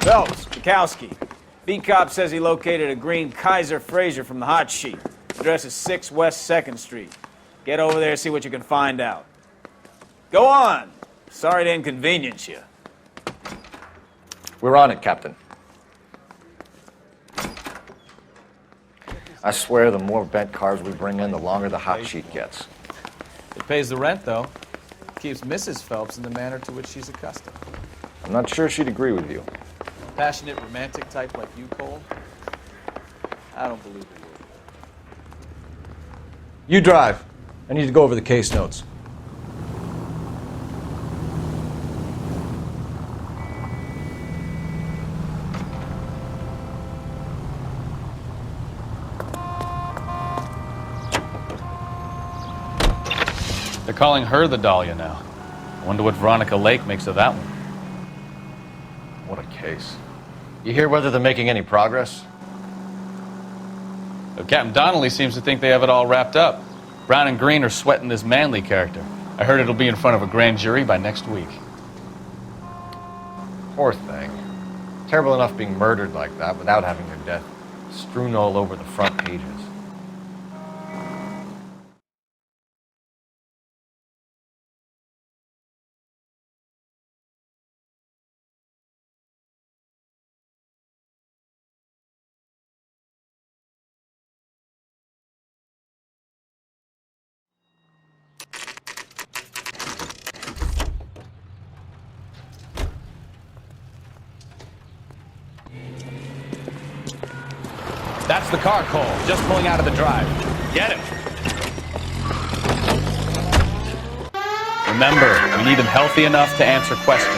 Phelps, Bukowski. Beat cop says he located a green Kaiser Fraser from the hot sheet. Address is 6 West 2nd Street. Get over there, see what you can find out. Go on. Sorry to inconvenience you. We're on it, Captain. I swear the more bent cars we bring in, the longer the hot sheet gets. It pays the rent, though. Keeps Mrs. Phelps in the manner to which she's accustomed. I'm not sure she'd agree with you. A passionate, romantic type like you, Cole? I don't believe it would. You drive. I need to go over the case notes. They're calling her the Dahlia now. I wonder what Veronica Lake makes of that one. What a case. You hear whether they're making any progress? Well, Captain Donnelly seems to think they have it all wrapped up. Brown and Green are sweating this Manley character. I heard it'll be in front of a grand jury by next week. Poor thing. Terrible enough being murdered like that without having her death strewn all over the front pages. That's the car, Cole. Just pulling out of the drive. Get him. Remember, we need him healthy enough to answer questions.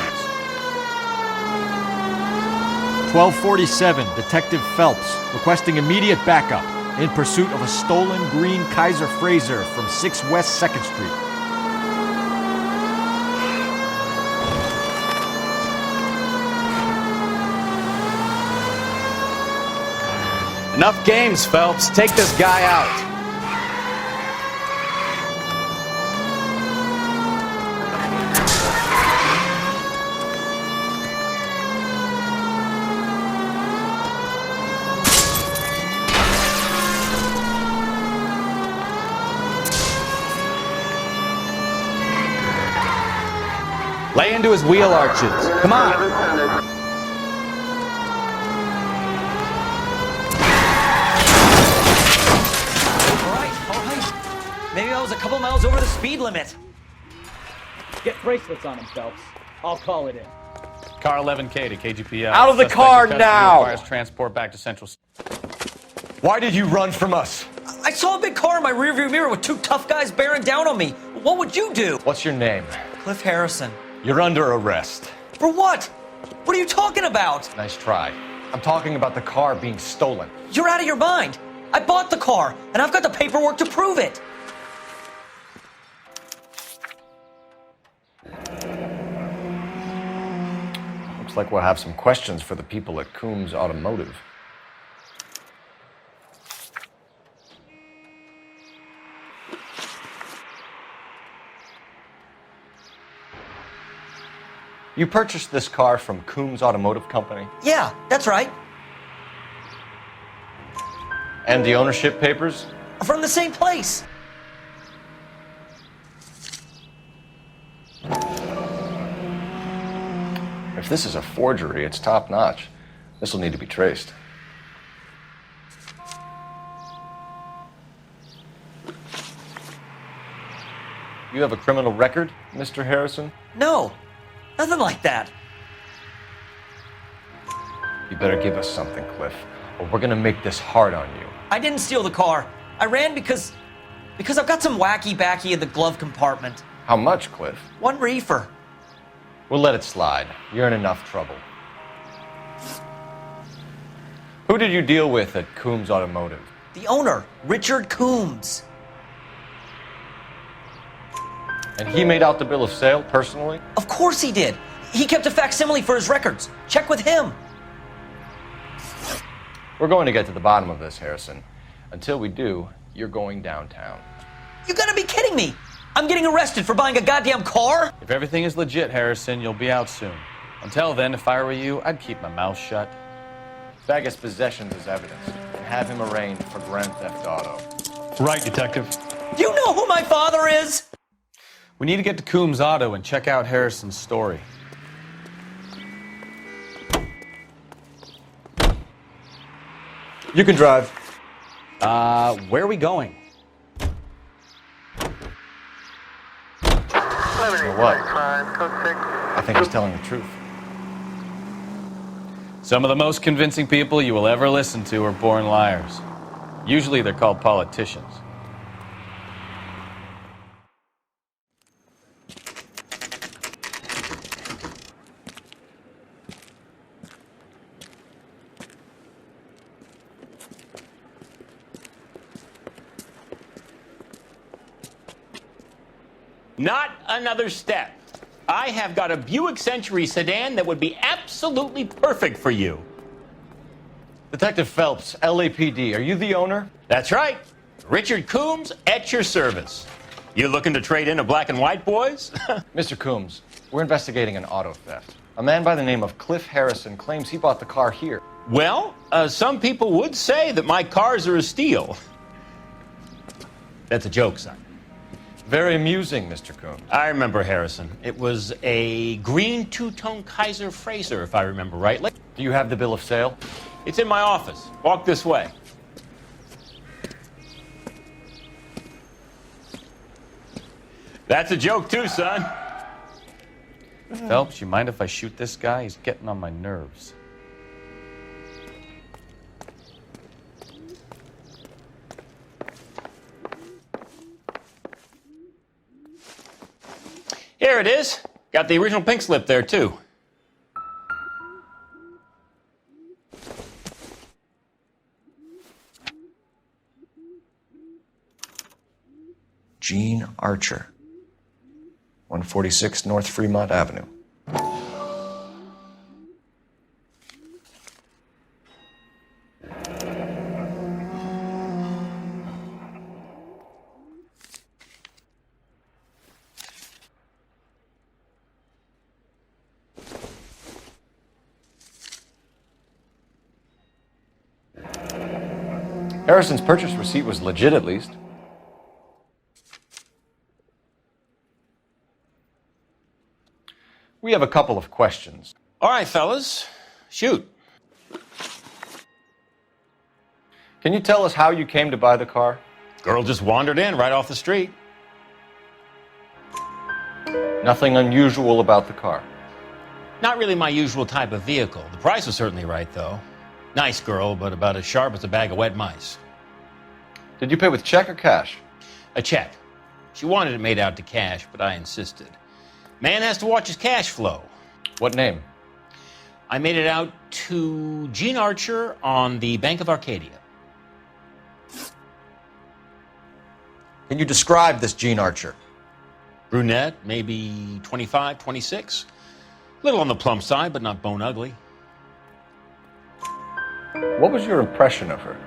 1247, Detective Phelps, requesting immediate backup in pursuit of a stolen green Kaiser Fraser from 6 West 2nd Street. Enough games, Phelps. Take this guy out. Lay into his wheel arches. Come on. Maybe I was a couple miles over the speed limit. Get bracelets on him, Phelps. I'll call it in. Car 11K to KGPL. Out of the Suspect car in custody now! Requires transport back to Central. Why did you run from us? I saw a big car in my rearview mirror with 2 tough guys bearing down on me. What would you do? What's your name? Cliff Harrison. You're under arrest. For what? What are you talking about? Nice try. I'm talking about the car being stolen. You're out of your mind. I bought the car, and I've got the paperwork to prove it. Looks like we'll have some questions for the people at Coombs Automotive. You purchased this car from Coombs Automotive Company? Yeah, that's right. And the ownership papers? From the same place. If this is a forgery, it's top-notch. This will need to be traced. You have a criminal record, Mr. Harrison? No, nothing like that. You better give us something, Cliff, or we're gonna make this hard on you. I didn't steal the car. I ran because I've got some wacky backy in the glove compartment. How much, Cliff? 1 reefer. We'll let it slide. You're in enough trouble. Who did you deal with at Coombs Automotive? The owner, Richard Coombs. And he made out the bill of sale personally? Of course he did. He kept a facsimile for his records. Check with him. We're going to get to the bottom of this, Harrison. Until we do, you're going downtown. You gotta be kidding me. I'm getting arrested for buying a goddamn car? If everything is legit, Harrison, you'll be out soon. Until then, if I were you, I'd keep my mouth shut. Bag his possessions as evidence and have him arraigned for grand theft auto. Right, Detective. Do you know who my father is? We need to get to Coombs Auto and check out Harrison's story. You can drive. Where are we going? You know what? I think he's telling the truth. Some of the most convincing people you will ever listen to are born liars. Usually they're called politicians. Not another step. I have got a Buick Century sedan that would be absolutely perfect for you. Detective Phelps, LAPD, are you the owner? That's right. Richard Coombs at your service. You looking to trade in a black and white, boys? Mr. Coombs, we're investigating an auto theft. A man by the name of Cliff Harrison claims he bought the car here. Well, some people would say that my cars are a steal. That's a joke, son. Very amusing, Mr. Coombs. I remember Harrison. It was a green two-tone Kaiser Frazer, if I remember rightly. Do you have the bill of sale? It's in my office. Walk this way. That's a joke too, son. Phelps, you mind if I shoot this guy? He's getting on my nerves. Here it is. Got the original pink slip there, too. Gene Archer, 146 North Fremont Avenue. Harrison's purchase receipt was legit, at least. We have a couple of questions. All right, fellas. Shoot. Can you tell us how you came to buy the car? Girl just wandered in right off the street. Nothing unusual about the car. Not really my usual type of vehicle. The price was certainly right, though. Nice girl, but about as sharp as a bag of wet mice. Did you pay with check or cash? A check. She wanted it made out to cash, but I insisted. Man has to watch his cash flow. What name? I made it out to Gene Archer on the Bank of Arcadia. Can you describe this Gene Archer? Brunette, maybe 25, 26. Little on the plump side, but not bone ugly. What was your impression of her?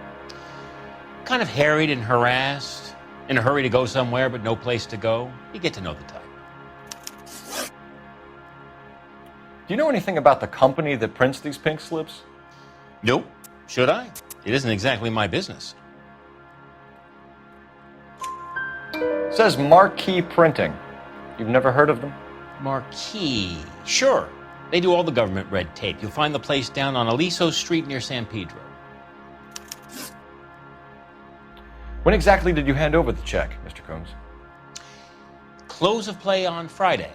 Kind of harried and harassed. In a hurry to go somewhere, but no place to go. You get to know the type. Do you know anything about the company that prints these pink slips? Nope. Should I? It isn't exactly my business. It says Marquee Printing. You've never heard of them? Marquee. Sure. They do all the government red tape. You'll find the place down on Aliso Street near San Pedro. When exactly did you hand over the check, Mr. Coombs? Close of play on Friday.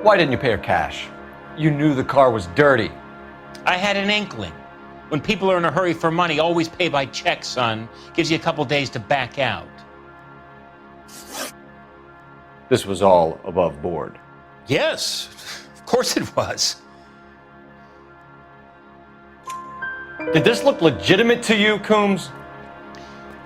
Why didn't you pay her cash? You knew the car was dirty. I had an inkling. When people are in a hurry for money, always pay by check, son. Gives you a couple days to back out. This was all above board. Yes, of course it was. Did this look legitimate to you, Coombs?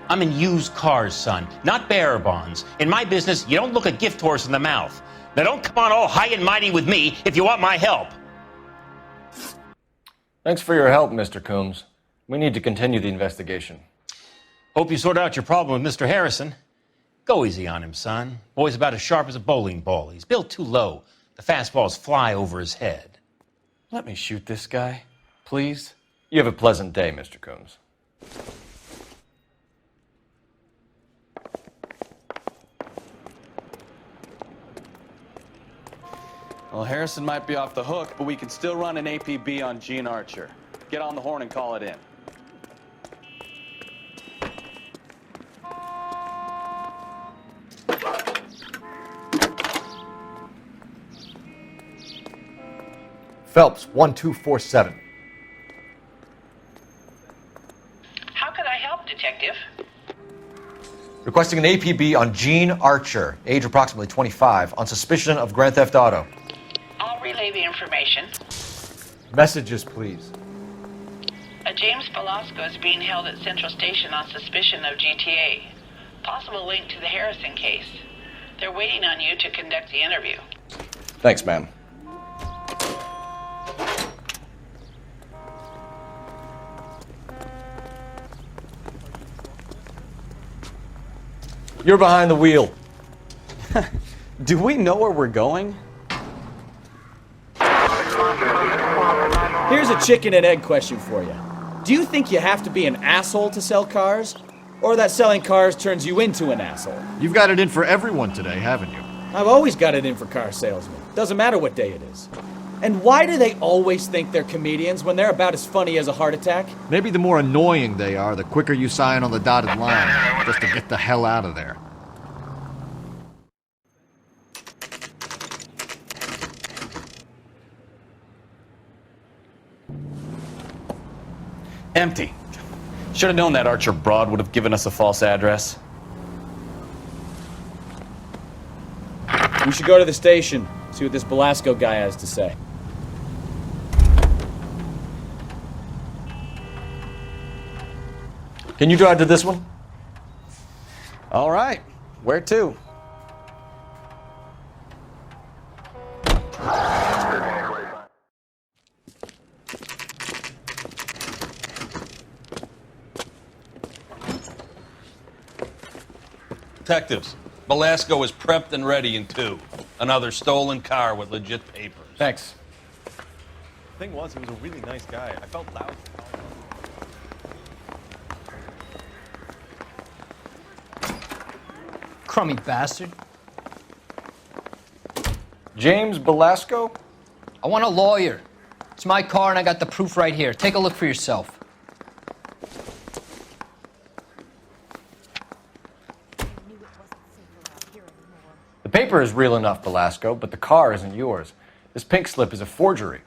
I'm in used cars, son, not bearer bonds. In my business, you don't look a gift horse in the mouth. Now don't come on all high and mighty with me if you want my help. Thanks for your help, Mr. Coombs. We need to continue the investigation. Hope you sort out your problem with Mr. Harrison. Go easy on him, son. Boy's about as sharp as a bowling ball. He's built too low. The fastballs fly over his head. Let me shoot this guy, please. You have a pleasant day, Mr. Coombs. Well, Harrison might be off the hook, but we can still run an APB on Gene Archer. Get on the horn and call it in. Phelps, 1247. How can I help, Detective? Requesting an APB on Gene Archer, age approximately 25, on suspicion of Grand Theft Auto. I'll relay the information. Messages, please. A James Velasco is being held at Central Station on suspicion of GTA. Possible link to the Harrison case. They're waiting on you to conduct the interview. Thanks, ma'am. You're behind the wheel. Do we know where we're going? Here's a chicken and egg question for you. Do you think you have to be an asshole to sell cars? Or that selling cars turns you into an asshole? You've got it in for everyone today, haven't you? I've always got it in for car salesmen. Doesn't matter what day it is. And why do they always think they're comedians when they're about as funny as a heart attack? Maybe the more annoying they are, the quicker you sign on the dotted line, just to get the hell out of there. Empty. Should have known that Archer broad would have given us a false address. We should go to the station, see what this Velasco guy has to say. Can you drive to this one? All right. Where to? Detectives, Velasco is prepped and ready in 2. Another stolen car with legit papers. Thanks. The thing was, he was a really nice guy. I felt loud. Crummy bastard. James Velasco? I want a lawyer. It's my car and I got the proof right here. Take a look for yourself. The paper is real enough, Velasco, but the car isn't yours. This pink slip is a forgery.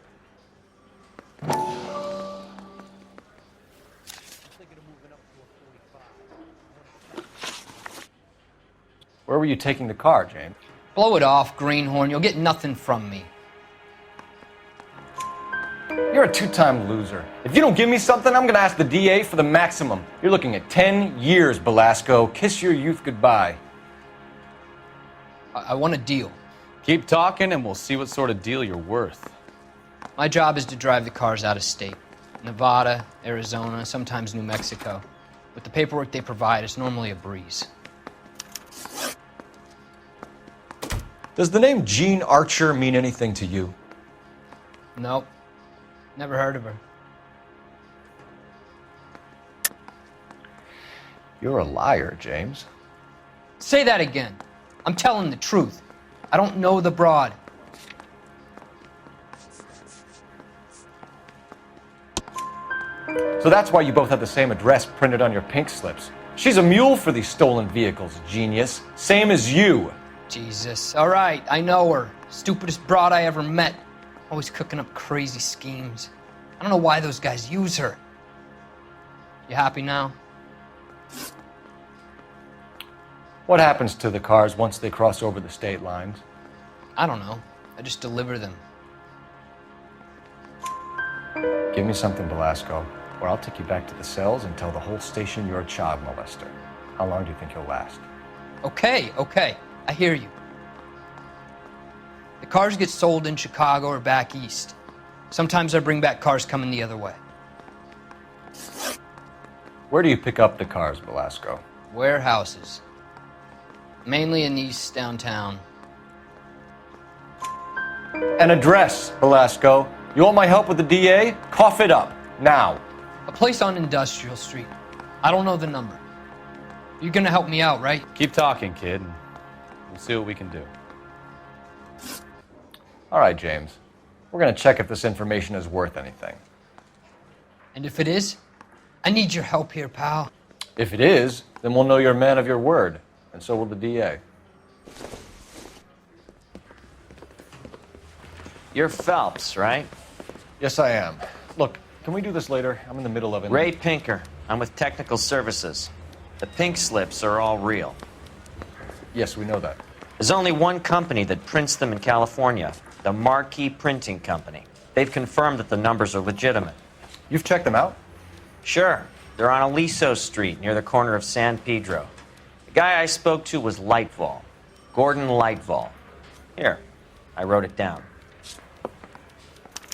Where were you taking the car, James? Blow it off, greenhorn. You'll get nothing from me. You're a two-time loser. If you don't give me something, I'm gonna ask the DA for the maximum. You're looking at 10 years, Velasco. Kiss your youth goodbye. I want a deal. Keep talking and we'll see what sort of deal you're worth. My job is to drive the cars out of state. Nevada, Arizona, sometimes New Mexico. With the paperwork they provide, it's normally a breeze. Does the name Gene Archer mean anything to you? Nope. Never heard of her. You're a liar, James. Say that again. I'm telling the truth. I don't know the broad. So that's why you both have the same address printed on your pink slips. She's a mule for these stolen vehicles, genius. Same as you. Jesus. All right, I know her. Stupidest broad I ever met. Always cooking up crazy schemes. I don't know why those guys use her. You happy now? What happens to the cars once they cross over the state lines? I don't know. I just deliver them. Give me something, Velasco, or I'll take you back to the cells and tell the whole station you're a child molester. How long do you think you'll last? Okay. I hear you. The cars get sold in Chicago or back east. Sometimes I bring back cars coming the other way. Where do you pick up the cars, Velasco? Warehouses. Mainly in East downtown. An address, Belasco. You want my help with the DA? Cough it up. Now. A place on Industrial Street. I don't know the number. You're gonna help me out, right? Keep talking, kid, and we'll see what we can do. All right, James. We're going to check if this information is worth anything. And if it is, I need your help here, pal. If it is, then we'll know you're a man of your word, and so will the DA. You're Phelps, right? Yes, I am. Look, can we do this later? I'm in the middle of it. Ray Pinker. I'm with Technical Services. The pink slips are all real. Yes, we know that. There's only one company that prints them in California, the Marquee Printing Company. They've confirmed that the numbers are legitimate. You've checked them out? Sure. They're on Aliso Street, near the corner of San Pedro. The guy I spoke to was Lightval. Gordon Lightval. Here, I wrote it down.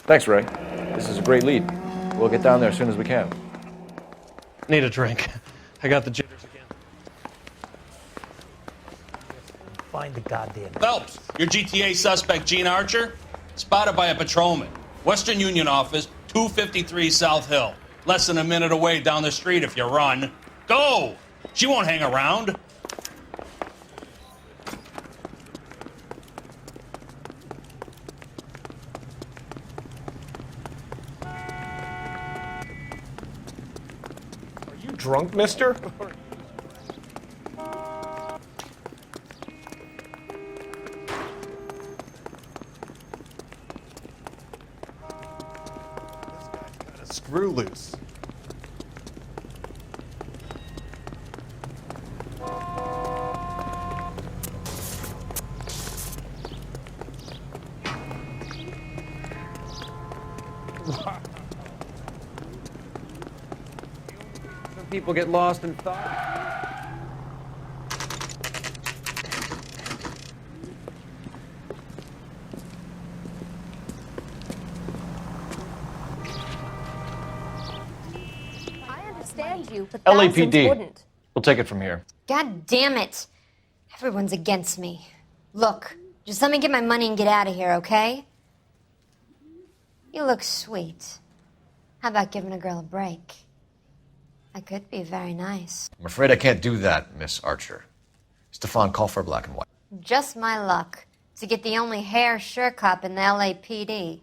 Thanks, Ray. This is a great lead. We'll get down there as soon as we can. Need a drink. I got the jitters again. Find the goddamn... Phelps, your GTA suspect, Gene Archer, spotted by a patrolman. Western Union office, 253 South Hill. Less than a minute away down the street if you run. Go! She won't hang around. Are you drunk, mister? Screw loose. Some people get lost in thought. You, but thousands LAPD. wouldn't. We'll take it from here. God damn it. Everyone's against me. Look, just let me get my money and get out of here, okay? You look sweet. How about giving a girl a break? I could be very nice. I'm afraid I can't do that, Miss Archer. Stefan, call for black and white. Just my luck to get the only hair sure cop in the LAPD.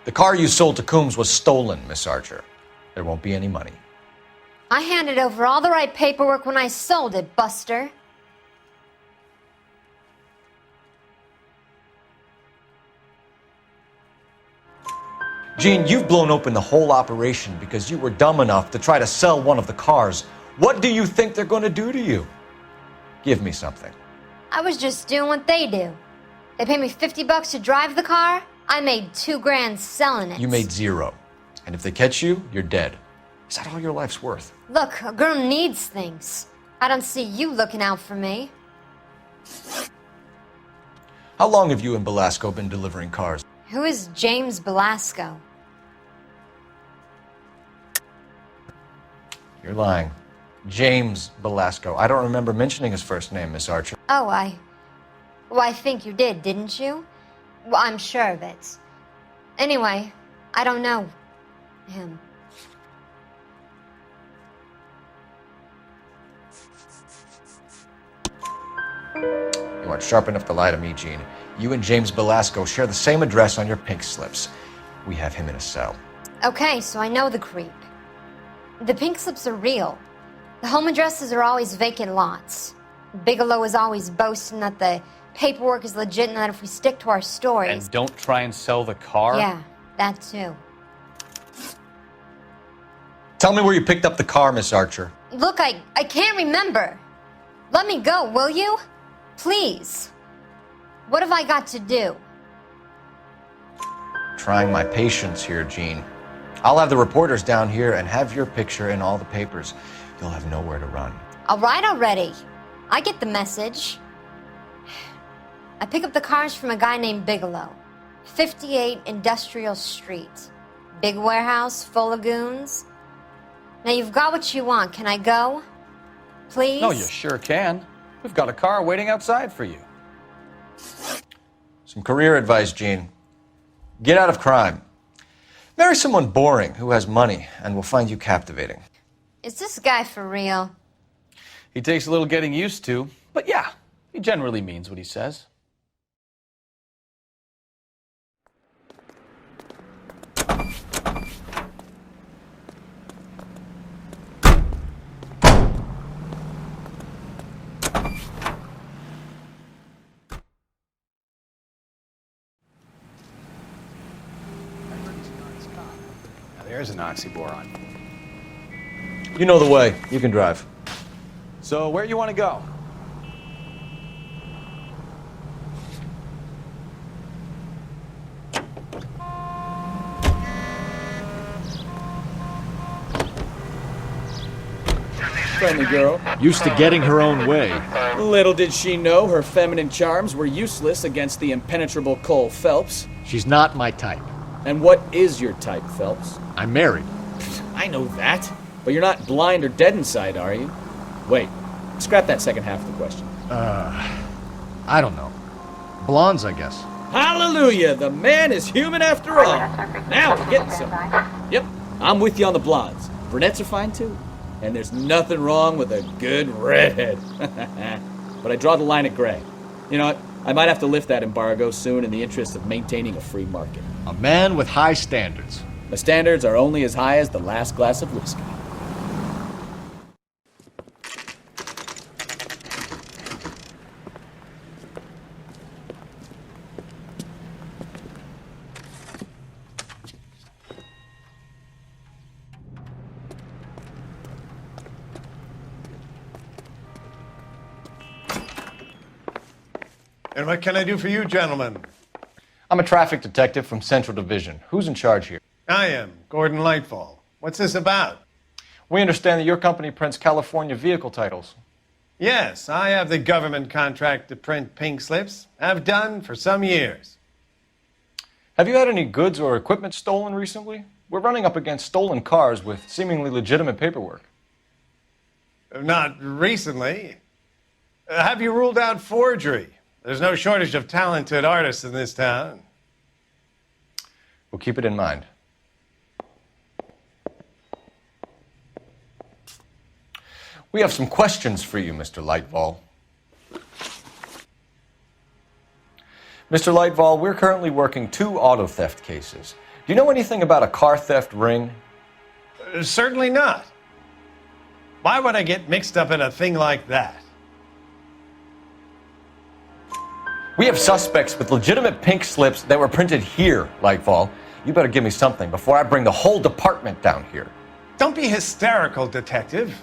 The car you sold to Coombs was stolen, Miss Archer. There won't be any money. I handed over all the right paperwork when I sold it, Buster. Gene, you've blown open the whole operation because you were dumb enough to try to sell one of the cars. What do you think they're going to do to you? Give me something. I was just doing what they do. They paid me $50 to drive the car. I made $2 grand selling it. You made $0. And if they catch you, you're dead. Is that all your life's worth? Look, a girl needs things. I don't see you looking out for me. How long have you and Belasco been delivering cars? Who is James Belasco? You're lying. James Belasco. I don't remember mentioning his first name, Miss Archer. Oh, I think you did, didn't you? Well, I'm sure of it. Anyway, I don't know him. You aren't sharp enough to lie to me, Gene. You and James Belasco share the same address on your pink slips. We have him in a cell. Okay, so I know the creep. The pink slips are real. The home addresses are always vacant lots. Bigelow is always boasting that the paperwork is legit and that if we stick to our stories... And don't try and sell the car? Yeah, that too. Tell me where you picked up the car, Miss Archer. Look, I can't remember. Let me go, will you? Please. What have I got to do? Trying my patience here, Gene. I'll have the reporters down here and have your picture in all the papers. You'll have nowhere to run. All right already. I get the message. I pick up the cars from a guy named Bigelow. 58 Industrial Street. Big warehouse full of goons. Now you've got what you want. Can I go? Please? No, you sure can. We've got a car waiting outside for you. Some career advice, Gene. Get out of crime. Marry someone boring who has money and will find you captivating. Is this guy for real? He takes a little getting used to, but yeah, he generally means what he says. There's an oxyboron. You know the way. You can drive. So where you want to go? Friendly girl. Used to getting her own way. Little did she know her feminine charms were useless against the impenetrable Cole Phelps. She's not my type. And what is your type, Phelps? I'm married. I know that, but you're not blind or dead inside, are you? Wait, scrap that second half of the question. I don't know. Blondes, I guess. Hallelujah! The man is human after all. Now we're getting somewhere. Yep, I'm with you on the blondes. Brunettes are fine too. And there's nothing wrong with a good redhead. But I draw the line at gray. You know what? I might have to lift that embargo soon in the interest of maintaining a free market. A man with high standards. The standards are only as high as the last glass of whiskey. And what can I do for you, gentlemen? I'm a traffic detective from Central Division. Who's in charge here? I am, Gordon Lightfall. What's this about? We understand that your company prints California vehicle titles. Yes, I have the government contract to print pink slips. Have done for some years. Have you had any goods or equipment stolen recently? We're running up against stolen cars with seemingly legitimate paperwork. Not recently. Have you ruled out forgery? There's no shortage of talented artists in this town. We'll keep it in mind. We have some questions for you, Mr. Lightfall. Mr. Lightfall, we're currently working 2 auto theft cases. Do you know anything about a car theft ring? Certainly not. Why would I get mixed up in a thing like that? We have suspects with legitimate pink slips that were printed here, Lightfall. You better give me something before I bring the whole department down here. Don't be hysterical, Detective.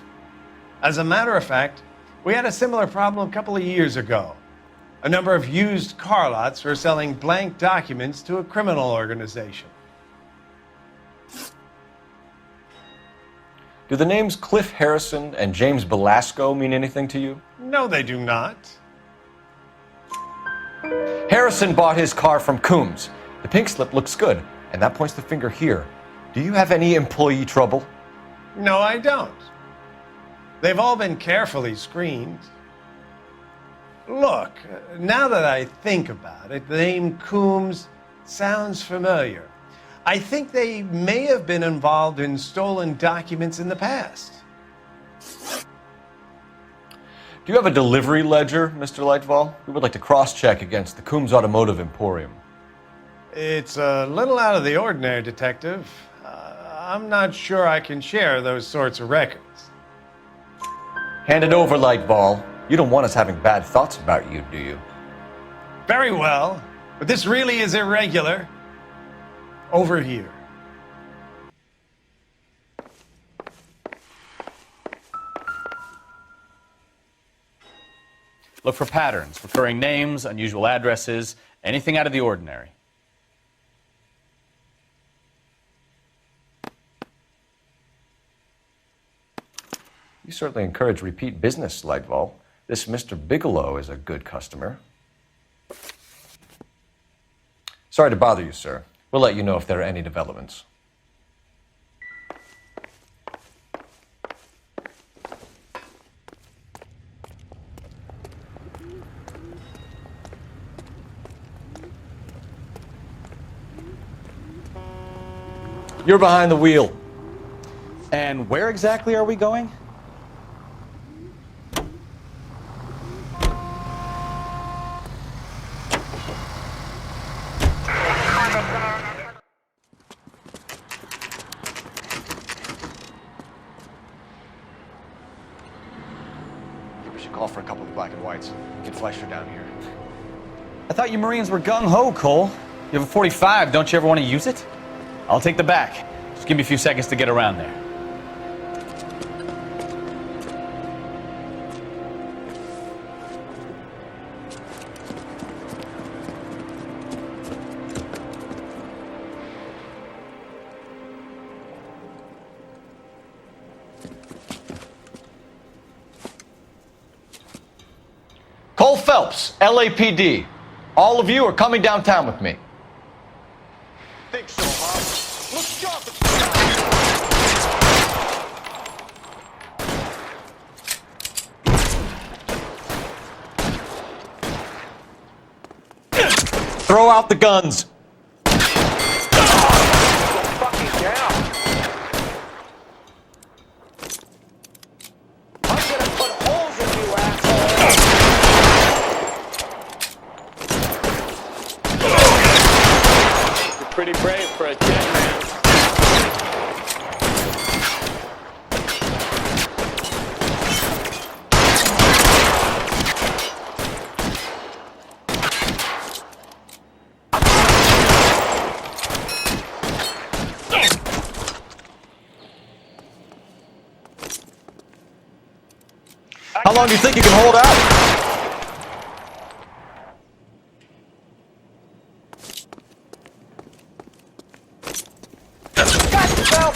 As a matter of fact, we had a similar problem a couple of years ago. A number of used car lots were selling blank documents to a criminal organization. Do the names Cliff Harrison and James Belasco mean anything to you? No, they do not. Harrison bought his car from Coombs. The pink slip looks good, and that points the finger here. Do you have any employee trouble? No, I don't. They've all been carefully screened. Look, now that I think about it, the name Coombs sounds familiar. I think they may have been involved in stolen documents in the past. Do you have a delivery ledger, Mr. Lightfall? We would like to cross-check against the Coombs Automotive Emporium. It's a little out of the ordinary, Detective. I'm not sure I can share those sorts of records. Hand it over, Lightfall. You don't want us having bad thoughts about you, do you? Very well, but this really is irregular. Over here. Look for patterns, recurring names, unusual addresses, anything out of the ordinary. You certainly encourage repeat business, Lightfall. This Mr. Bigelow is a good customer. Sorry to bother you, sir. We'll let you know if there are any developments. You're behind the wheel. And where exactly are we going? We should call for a couple of black and whites. Get Fleischer down here. I thought you Marines were gung-ho, Cole. You have a 45. Don't you ever want to use it? I'll take the back. Just give me a few seconds to get around there. Cole Phelps, LAPD. All of you are coming downtown with me. Think so, huh? Look sharp. Throw out the guns. Fucking down. I'm gonna put holes in you, asshole. You're pretty brave for a jet man. How long do you think you can hold out? Got yourself.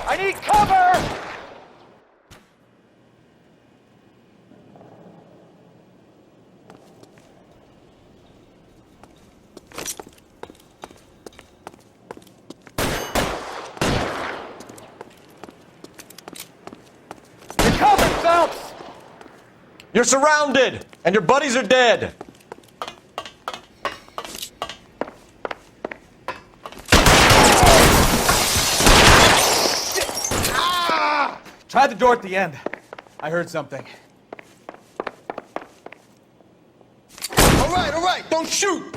I need cover! You're covered, Phelps! You're surrounded, and your buddies are dead. Try the door at the end. I heard something. All right, don't shoot!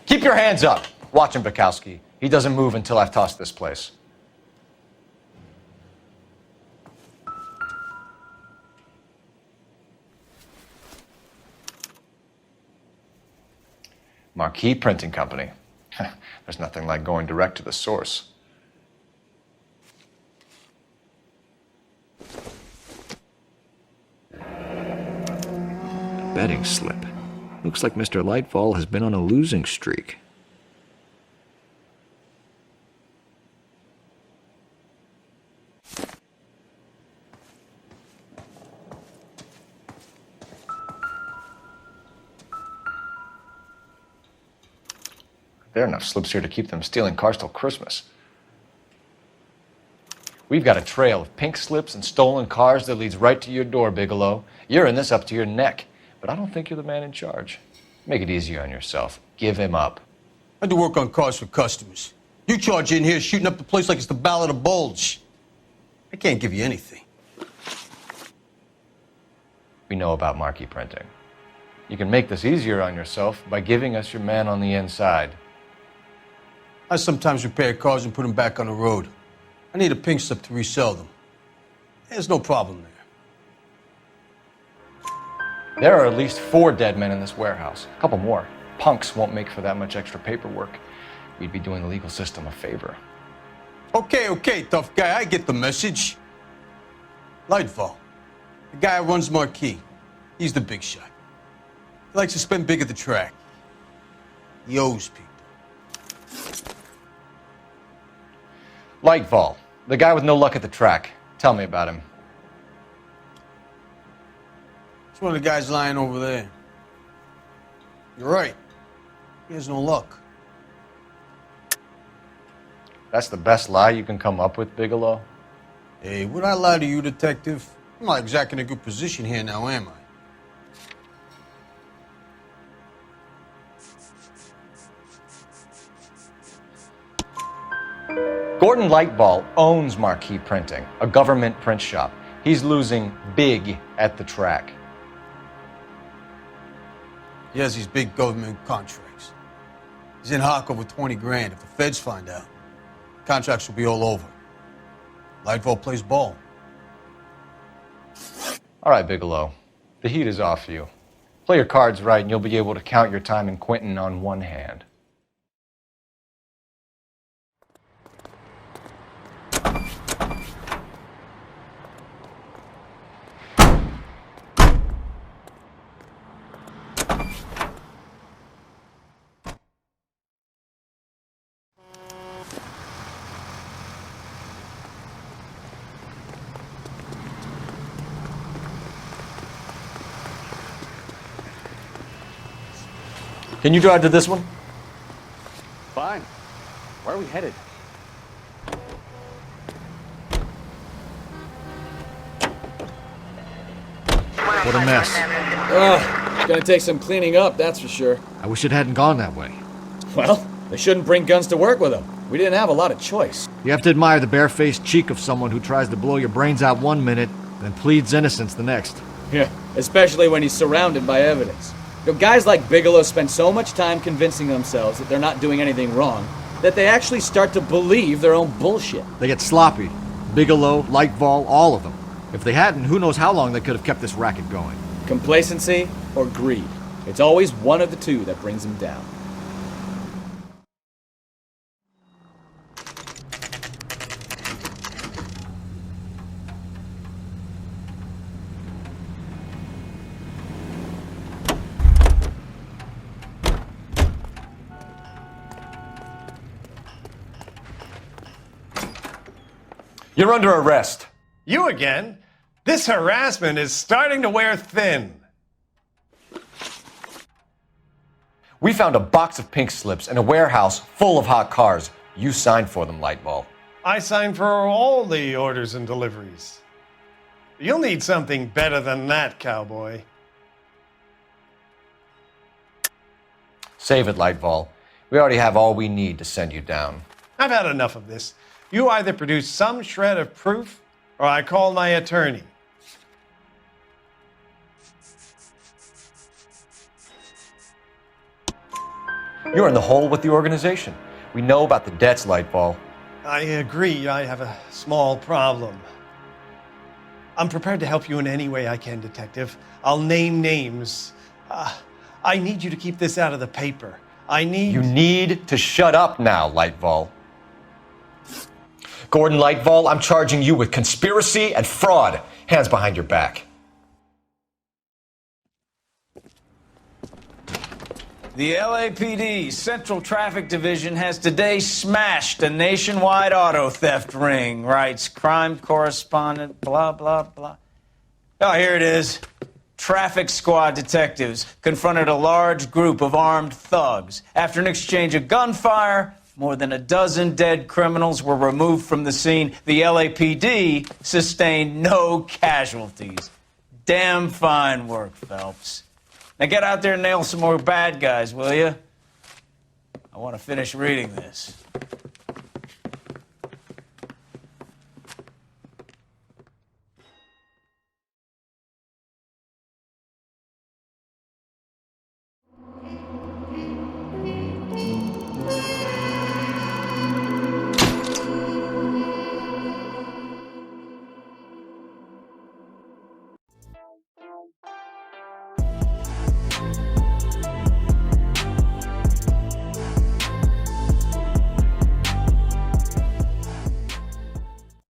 Keep your hands up. Watch him, Bukowski. He doesn't move until I've tossed this place. Marquee Printing Company. There's nothing like going direct to the source. Betting slip. Looks like Mr. Lightfall has been on a losing streak. There are enough slips here to keep them stealing cars till Christmas. We've got a trail of pink slips and stolen cars that leads right to your door, Bigelow. You're in this up to your neck, but I don't think you're the man in charge. Make it easier on yourself. Give him up. I do work on cars for customers. You charge in here shooting up the place like it's the Ballad of Bulge. I can't give you anything. We know about marquee printing. You can make this easier on yourself by giving us your man on the inside. I sometimes repair cars and put them back on the road. I need a pink slip to resell them. There's no problem there. There are at least 4 dead men in this warehouse. A couple more. Punks won't make for that much extra paperwork. We'd be doing the legal system a favor. Okay, tough guy, I get the message. Lightfall, the guy who runs Marquee. He's the big shot. He likes to spend big at the track. He owes people. Lightfall, the guy with no luck at the track. Tell me about him. It's one of the guys lying over there. You're right. He has no luck. That's the best lie you can come up with, Bigelow? Hey, would I lie to you, Detective? I'm not exactly in a good position here now, am I? Gordon Lightball owns Marquee Printing, a government print shop. He's losing big at the track. He has these big government contracts. He's in hock over 20 grand. If the feds find out, contracts will be all over. Lightfall plays ball. All right, Bigelow. The heat is off you. Play your cards right and you'll be able to count your time in Quentin on one hand. Can you drive to this one? Fine. Where are we headed? What a mess. It's gonna take some cleaning up, that's for sure. I wish it hadn't gone that way. Well, they shouldn't bring guns to work with them. We didn't have a lot of choice. You have to admire the barefaced cheek of someone who tries to blow your brains out one minute, then pleads innocence the next. Yeah, especially when he's surrounded by evidence. You know, guys like Bigelow spend so much time convincing themselves that they're not doing anything wrong that they actually start to believe their own bullshit. They get sloppy. Bigelow, Lightball, all of them. If they hadn't, who knows how long they could have kept this racket going. Complacency or greed. It's always one of the two that brings them down. You're under arrest. You again? This harassment is starting to wear thin. We found a box of pink slips in a warehouse full of hot cars. You signed for them, Lightball. I signed for all the orders and deliveries. You'll need something better than that, cowboy. Save it, Lightball. We already have all we need to send you down. I've had enough of this. You either produce some shred of proof, or I call my attorney. You're in the hole with the organization. We know about the debts, Lightball. I agree, I have a small problem. I'm prepared to help you in any way I can, Detective. I'll name names. I need you to keep this out of the paper. You need to shut up now, Lightball. Gordon Lightball, I'm charging you with conspiracy and fraud. Hands behind your back. The LAPD Central Traffic Division has today smashed a nationwide auto theft ring, writes crime correspondent, blah, blah, blah. Oh, here it is. Traffic squad detectives confronted a large group of armed thugs. After an exchange of gunfire, more than a dozen dead criminals were removed from the scene. The LAPD sustained no casualties. Damn fine work, Phelps. Now get out there and nail some more bad guys, will you? I want to finish reading this.